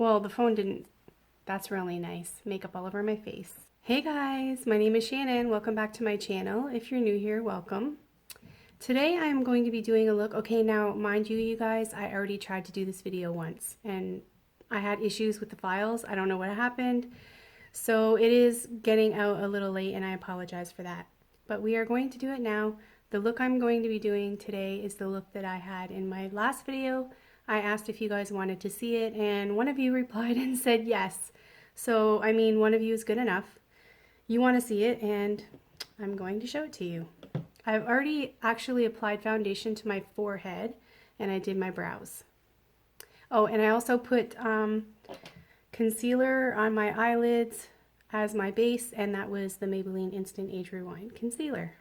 Well, the phone didn't. That's really nice. Makeup all over my face. Hey guys, my name is Shannon. Welcome back to my channel. If you're new here, welcome. Today I'm going to be doing a look. Okay, now mind you, you guys, I already tried to do this video once and I had issues with the files. I don't know what happened. So it is getting out a little late and I apologize for that. But we are going to do it now. The look I'm going to be doing today is the look that I had in my last video. I asked if you guys wanted to see it and one of you replied and said yes. So, I mean, one of you is good enough. You want to see it and I'm going to show it to you. I've already actually applied foundation to my forehead and I did my brows. Oh, and I also put concealer on my eyelids as my base, and that was the Maybelline Instant Age Rewind Concealer.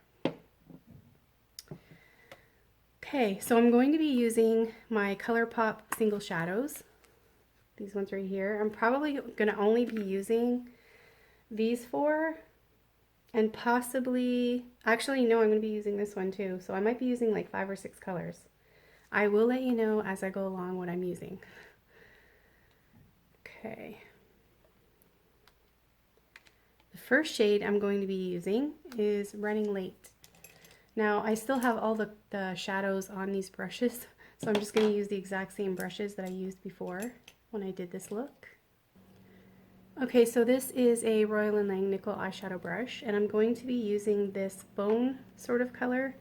Okay, so I'm going to be using my ColourPop Single Shadows. These ones right here. I'm probably going to only be using these four, and possibly, actually no, I'm going to be using this one too. So I might be using like 5 or 6 colors. I will let you know as I go along what I'm using. Okay. The first shade I'm going to be using is Running Late. Now I still have all the shadows on these brushes, so I'm just going to use the exact same brushes that I used before when I did this look. Okay, so this is a Royal & Langnickel eyeshadow brush, and I'm going to be using this bone sort of color,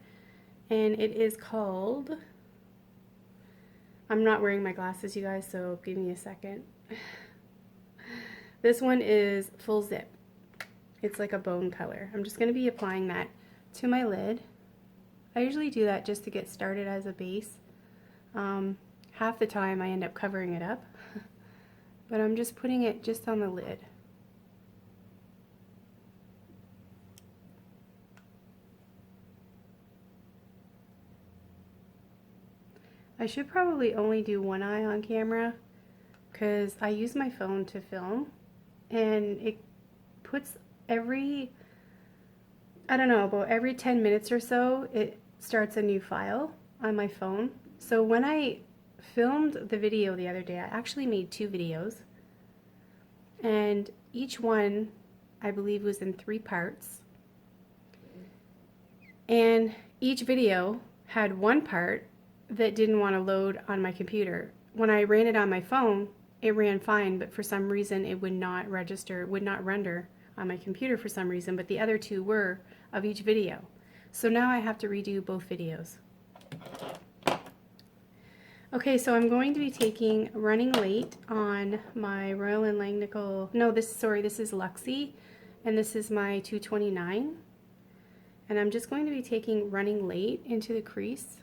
and it is called, I'm not wearing my glasses, you guys, so give me a second. This one is Full Zip. It's like a bone color. I'm just going to be applying that to my lid. I usually do that just to get started as a base. Half the time I end up covering it up, but I'm just putting it just on the lid. I should probably only do one eye on camera because I use my phone to film, and it puts every, I don't know, about every 10 minutes or so, it starts a new file on my phone. So when I filmed the video the other day, I actually made 2 videos, and each one, I believe, was in 3 parts. And each video had one part that didn't want to load on my computer. When I ran it on my phone, it ran fine, but for some reason it would not register, would not render on my computer for some reason, but the other 2 were of each video. So now I have to redo both videos. Okay, so I'm going to be taking Running Late on my Royal & Langnickel, no, this is Luxie, and this is my 229. And I'm just going to be taking Running Late into the crease.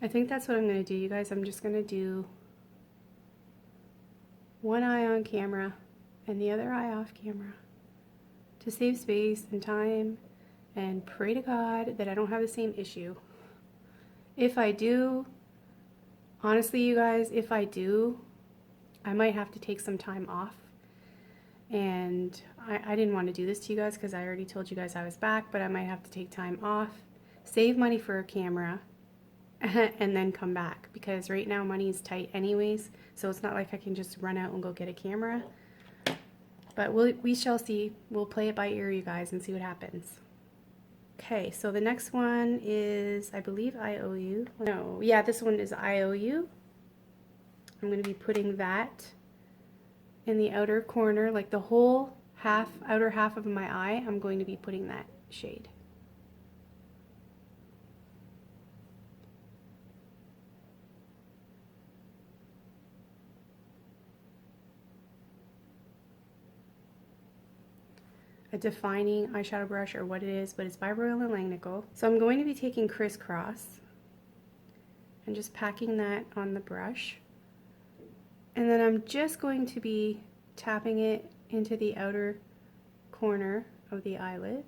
I think that's what I'm going to do, you guys. I'm just going to do one eye on camera and the other eye off camera to save space and time and pray to God that I don't have the same issue. If I do, honestly, you guys, if I do, I might have to take some time off. And I didn't want to do this to you guys because I already told you guys I was back, but I might have to take time off, save money for a camera, and then come back, because right now money is tight anyways, so it's not like I can just run out and go get a camera. But we shall see. We'll play it by ear, you guys, and see what happens. Okay, so the next one is, I believe, IOU. No, yeah, this one is IOU. I'm going to be putting that in the outer corner, like the whole outer half of my eye. I'm going to be putting that shade. A defining eyeshadow brush, or what it is, but it's by Royal & Langnickel. So I'm going to be taking Crisscross and just packing that on the brush. And then I'm just going to be tapping it into the outer corner of the eyelid.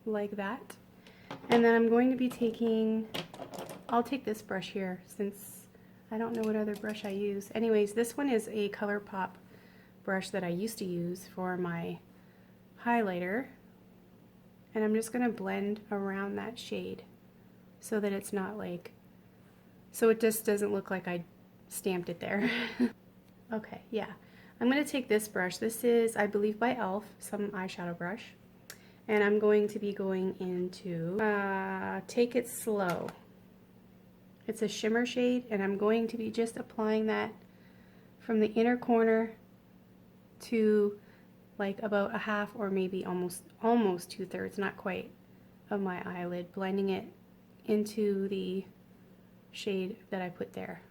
Like that. And then I'm going to be taking I'll take this brush here since I don't know what other brush I use. Anyways, this one is a ColourPop brush that I used to use for my highlighter. And I'm just going to blend around that shade so that it's not like, so it just doesn't look like I stamped it there. Okay, yeah. I'm going to take this brush. This is, I believe, by e.l.f., some eyeshadow brush. And I'm going to be going into Take It Slow. It's a shimmer shade, and I'm going to be just applying that from the inner corner to like about a half or maybe almost 2/3, not quite, of my eyelid, blending it into the shade that I put there.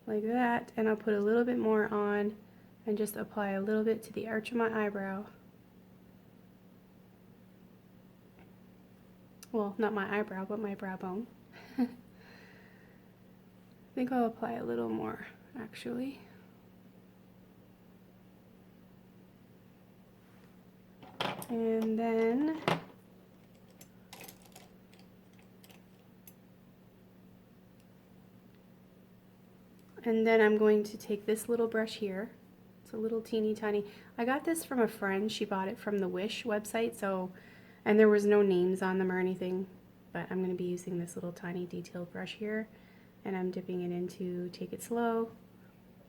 Like that, and I'll put a little bit more on and just apply a little bit to the arch of my eyebrow. Well, not my eyebrow, but my brow bone. I think I'll apply a little more, actually. And then I'm going to take this little brush here. It's a little teeny tiny. I got this from a friend. She bought it from the Wish website, so, and there was no names on them or anything, but I'm going to be using this little tiny detailed brush here, and I'm dipping it into Take It Slow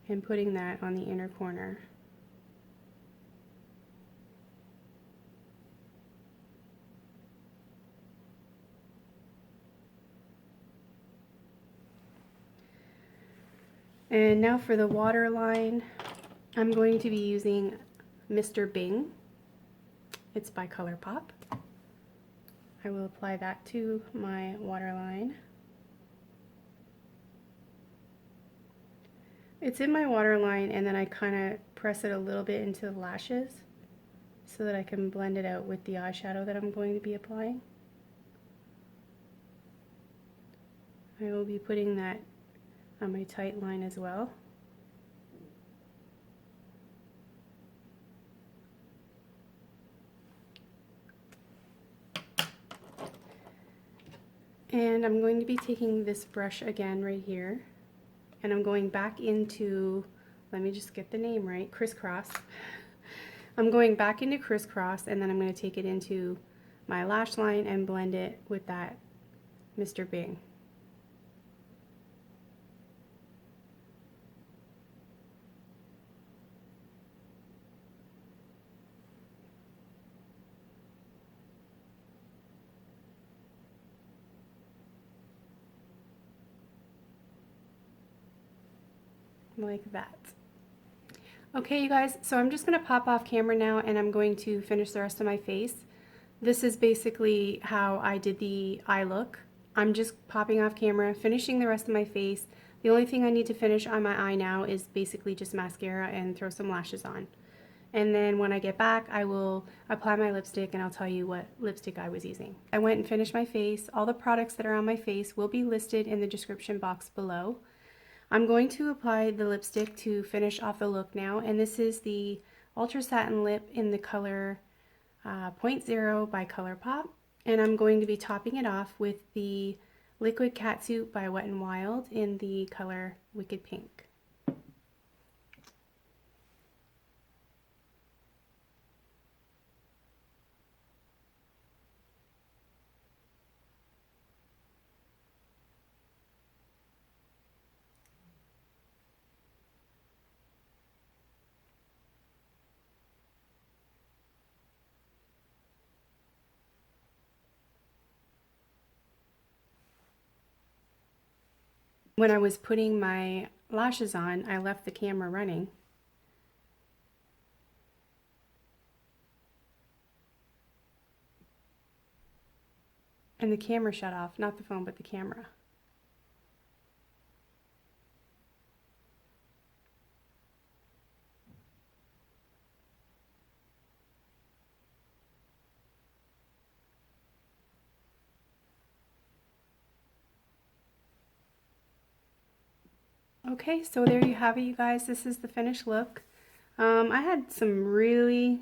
and putting that on the inner corner. And now for the waterline, I'm going to be using Mr. Bing. It's by ColourPop. I will apply that to my waterline. It's in my waterline, and then I kind of press it a little bit into the lashes so that I can blend it out with the eyeshadow that I'm going to be applying. I will be putting that on my tight line as well. And I'm going to be taking this brush again right here, and I'm going back into, let me just get the name right, Crisscross. I'm going back into Crisscross, and then I'm going to take it into my lash line and blend it with that Mr. Bing. Like that. Okay, you guys, so I'm just going to pop off camera now, and I'm going to finish the rest of my face. This is basically how I did the eye look. I'm just popping off camera, finishing the rest of my face. The only thing I need to finish on my eye now is basically just mascara and throw some lashes on. And then when I get back, I will apply my lipstick, and I'll tell you what lipstick I was using. I went and finished my face. All the products that are on my face will be listed in the description box below. I'm going to apply the lipstick to finish off the look now, and this is the Ultra Satin Lip in the color 0.0 by ColourPop, and I'm going to be topping it off with the Liquid Catsuit by Wet n Wild in the color Wicked Pink. When I was putting my lashes on, I left the camera running. And the camera shut off, not the phone, but the camera. Okay, so there you have it, you guys. This is the finished look. I had some really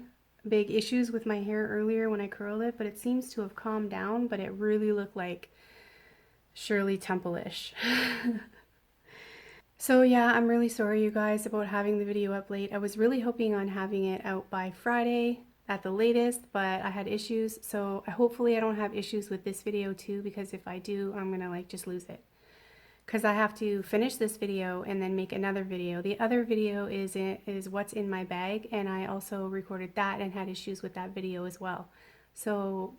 big issues with my hair earlier when I curled it, but it seems to have calmed down, but it really looked like Shirley Temple-ish. So yeah, I'm really sorry you guys about having the video up late. I was really hoping on having it out by Friday at the latest, but I had issues, so hopefully I don't have issues with this video too, because if I do, I'm gonna like just lose it. Because I have to finish this video and then make another video. The other video is what's in my bag, and I also recorded that and had issues with that video as well. So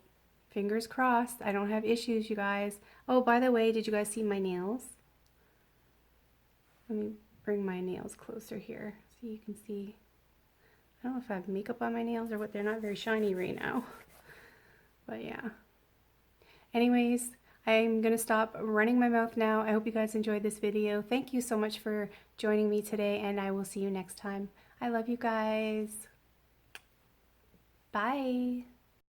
fingers crossed, I don't have issues, you guys. Oh, by the way, did you guys see my nails? Let me bring my nails closer here so you can see. I don't know if I have makeup on my nails or what. They're not very shiny right now. But yeah. Anyways, I'm going to stop running my mouth now. I hope you guys enjoyed this video. Thank you so much for joining me today, and I will see you next time. I love you guys. Bye.